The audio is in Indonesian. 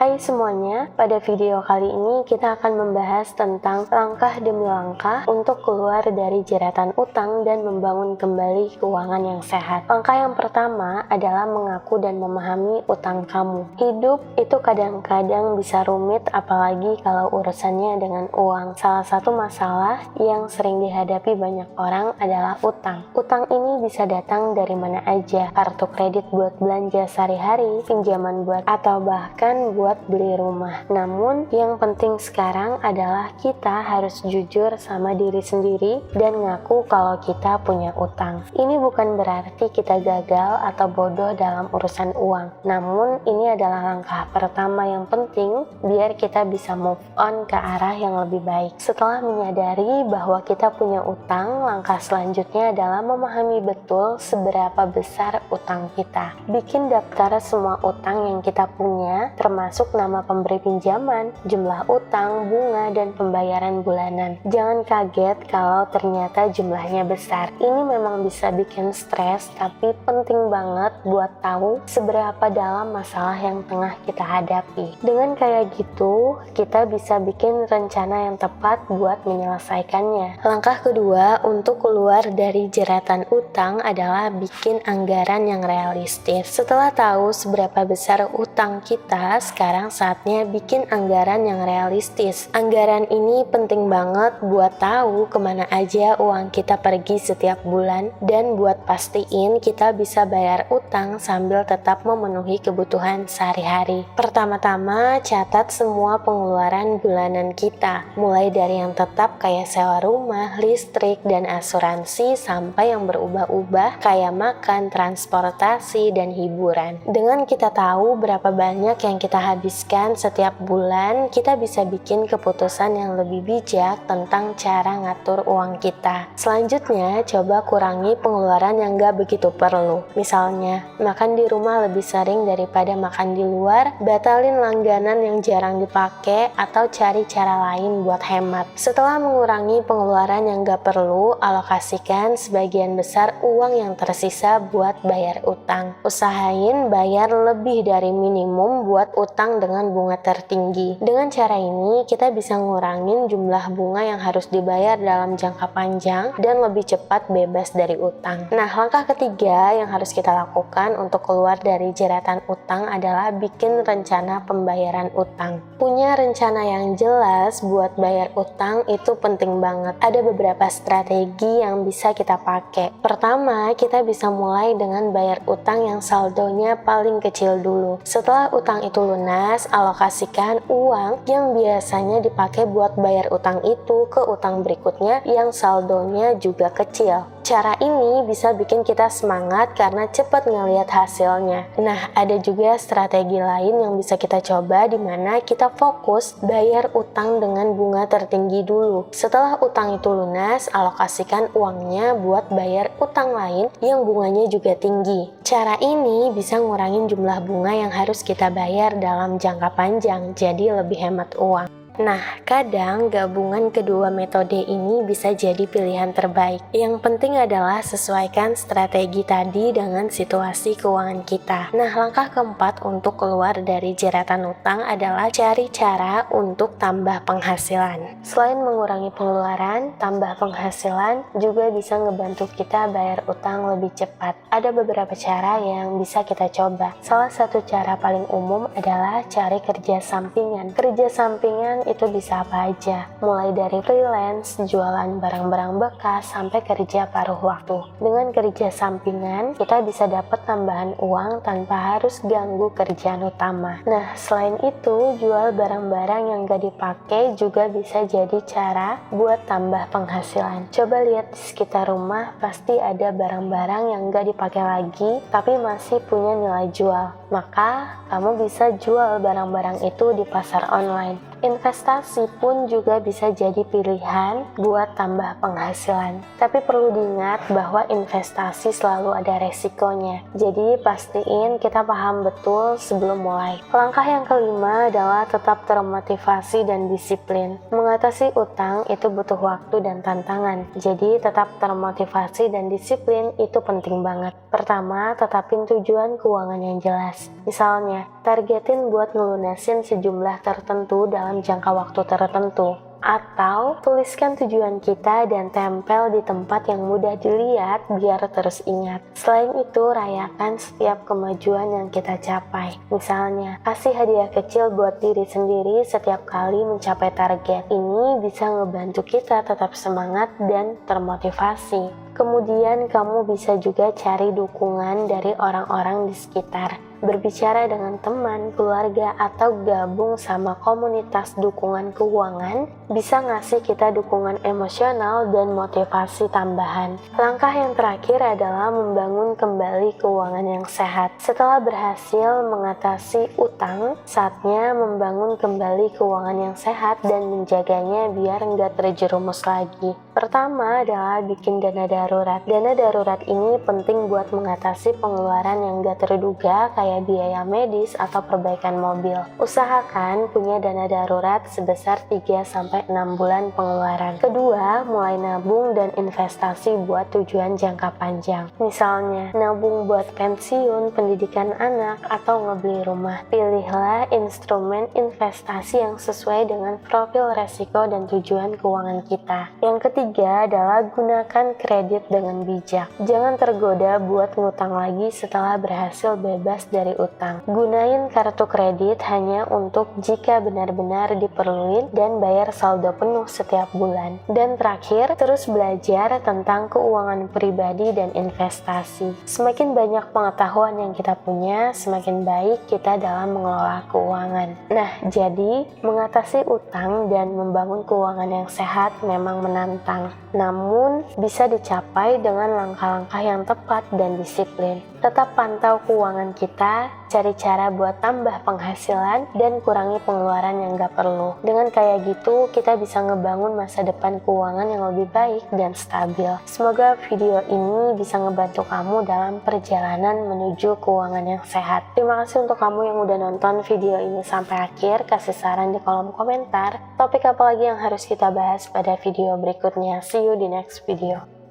Hai semuanya, pada video kali ini kita akan membahas tentang langkah demi langkah untuk keluar dari jeratan utang dan membangun kembali keuangan yang sehat. Langkah yang pertama adalah mengaku dan memahami utang kamu. Hidup itu kadang-kadang bisa rumit, apalagi kalau urusannya dengan uang. Salah satu masalah yang sering dihadapi banyak orang adalah utang. Utang ini bisa datang dari mana aja, kartu kredit buat belanja sehari-hari, pinjaman buat atau bahkan buat beli rumah. Namun yang penting sekarang adalah kita harus jujur sama diri sendiri dan ngaku kalau kita punya utang. Ini bukan berarti kita gagal atau bodoh dalam urusan uang. Namun ini adalah langkah pertama yang penting biar kita bisa move on ke arah yang lebih baik. Setelah menyadari bahwa kita punya utang, langkah selanjutnya adalah memahami betul seberapa besar utang kita. Bikin daftar semua utang yang kita punya, termasuk nama pemberi pinjaman, jumlah utang, bunga, dan pembayaran bulanan. Jangan kaget kalau ternyata jumlahnya besar. Ini memang bisa bikin stres, tapi penting banget buat tahu seberapa dalam masalah yang tengah kita hadapi. Dengan kayak gitu, kita bisa bikin rencana yang tepat buat menyelesaikannya. Langkah kedua untuk keluar dari jeratan utang adalah bikin anggaran yang realistis. Setelah tahu seberapa besar utang kita, sekarang saatnya bikin anggaran yang realistis. Anggaran ini penting banget buat tahu kemana aja uang kita pergi setiap bulan dan buat pastiin kita bisa bayar utang sambil tetap memenuhi kebutuhan sehari-hari. Pertama-tama, catat semua pengeluaran bulanan kita, mulai dari yang tetap kayak sewa rumah, listrik, dan asuransi sampai yang berubah-ubah kayak makan, transportasi, dan hiburan. Dengan kita tahu berapa banyak yang kita habiskan setiap bulan, kita bisa bikin keputusan yang lebih bijak tentang cara ngatur uang kita. Selanjutnya, coba kurangi pengeluaran yang gak begitu perlu. Misalnya, makan di rumah lebih sering daripada makan di luar, batalin langganan yang jarang dipakai, atau cari cara lain buat hemat. Setelah mengurangi pengeluaran yang gak perlu, alokasikan sebagian besar uang yang tersisa buat bayar utang. Usahain bayar lebih dari minimum buat utang dengan bunga tertinggi. Dengan cara ini, kita bisa ngurangin jumlah bunga yang harus dibayar dalam jangka panjang dan lebih cepat bebas dari utang. Nah, langkah ketiga yang harus kita lakukan untuk keluar dari jeratan utang adalah bikin rencana pembayaran utang. Punya rencana yang jelas buat bayar utang itu penting banget. Ada beberapa strategi yang bisa kita pakai. Pertama, kita bisa mulai dengan bayar utang yang saldonya paling kecil dulu. Setelah utang itu lunas, alokasikan uang yang biasanya dipakai buat bayar utang itu ke utang berikutnya yang saldonya juga kecil. Cara ini bisa bikin kita semangat karena cepat ngelihat hasilnya. Nah, ada juga strategi lain yang bisa kita coba di mana kita fokus bayar utang dengan bunga tertinggi dulu. Setelah utang itu lunas, alokasikan uangnya buat bayar utang lain yang bunganya juga tinggi. Cara ini bisa ngurangin jumlah bunga yang harus kita bayar dalam jangka panjang, jadi lebih hemat uang. Nah, kadang gabungan kedua metode ini bisa jadi pilihan terbaik. Yang penting adalah sesuaikan strategi tadi dengan situasi keuangan kita. Nah, langkah keempat untuk keluar dari jeratan utang adalah cari cara untuk tambah penghasilan. Selain mengurangi pengeluaran, tambah penghasilan juga bisa ngebantu kita bayar utang lebih cepat. Ada beberapa cara yang bisa kita coba. Salah satu cara paling umum adalah cari kerja sampingan. Kerja sampingan itu bisa apa aja, mulai dari freelance, jualan barang-barang bekas, sampai kerja paruh waktu. Dengan kerja sampingan, kita bisa dapat tambahan uang tanpa harus ganggu kerjaan utama. Nah, selain itu, jual barang-barang yang gak dipakai juga bisa jadi cara buat tambah penghasilan. Coba lihat di sekitar rumah, pasti ada barang-barang yang gak dipakai lagi, tapi masih punya nilai jual. Maka, kamu bisa jual barang-barang itu di pasar online. Investasi pun juga bisa jadi pilihan buat tambah penghasilan. Tapi perlu diingat bahwa investasi selalu ada resikonya. Jadi pastiin kita paham betul sebelum mulai. Langkah yang kelima adalah tetap termotivasi dan disiplin. Mengatasi utang itu butuh waktu dan tantangan. Jadi tetap termotivasi dan disiplin itu penting banget. Pertama, tetapin tujuan keuangan yang jelas. jelas. Misalnya, targetin buat ngelunasin sejumlah tertentu dalam jangka waktu tertentu. Atau tuliskan tujuan kita dan tempel di tempat yang mudah dilihat biar terus ingat. Selain itu, rayakan setiap kemajuan yang kita capai. Misalnya, kasih hadiah kecil buat diri sendiri setiap kali mencapai target. Ini bisa ngebantu kita tetap semangat dan termotivasi. Kemudian kamu bisa juga cari dukungan dari orang-orang di sekitar. Berbicara dengan teman, keluarga, atau gabung sama komunitas dukungan keuangan bisa ngasih kita dukungan emosional dan motivasi tambahan. Langkah yang terakhir adalah membangun kembali keuangan yang sehat. Setelah berhasil mengatasi utang, saatnya membangun kembali keuangan yang sehat dan menjaganya biar nggak terjerumus lagi. Pertama adalah bikin dana darurat. Dana darurat ini penting buat mengatasi pengeluaran yang nggak terduga kayak biaya medis atau perbaikan mobil. Usahakan punya dana darurat sebesar 3-6 bulan pengeluaran. Kedua, mulai nabung dan investasi buat tujuan jangka panjang. Misalnya, nabung buat pensiun, pendidikan anak, atau ngebeli rumah. Pilihlah instrumen investasi yang sesuai dengan profil resiko dan tujuan keuangan kita. Yang ketiga adalah gunakan kredit dengan bijak. Jangan tergoda buat ngutang lagi setelah berhasil bebas dari utang. Gunain kartu kredit hanya untuk jika benar-benar diperluin dan bayar saldo penuh setiap bulan. Dan terakhir, terus belajar tentang keuangan pribadi dan investasi. Semakin banyak pengetahuan yang kita punya, semakin baik kita dalam mengelola keuangan. Nah, jadi mengatasi utang dan membangun keuangan yang sehat memang menantang. Namun, bisa dicapai dengan langkah-langkah yang tepat dan disiplin. Tetap pantau keuangan kita, cari cara buat tambah penghasilan, dan kurangi pengeluaran yang gak perlu. Dengan kayak gitu, kita bisa ngebangun masa depan keuangan yang lebih baik dan stabil. Semoga video ini bisa ngebantu kamu dalam perjalanan menuju keuangan yang sehat. Terima kasih untuk kamu yang udah nonton video ini sampai akhir. Kasih saran di kolom komentar. Topik apa lagi yang harus kita bahas pada video berikutnya. See you di next video.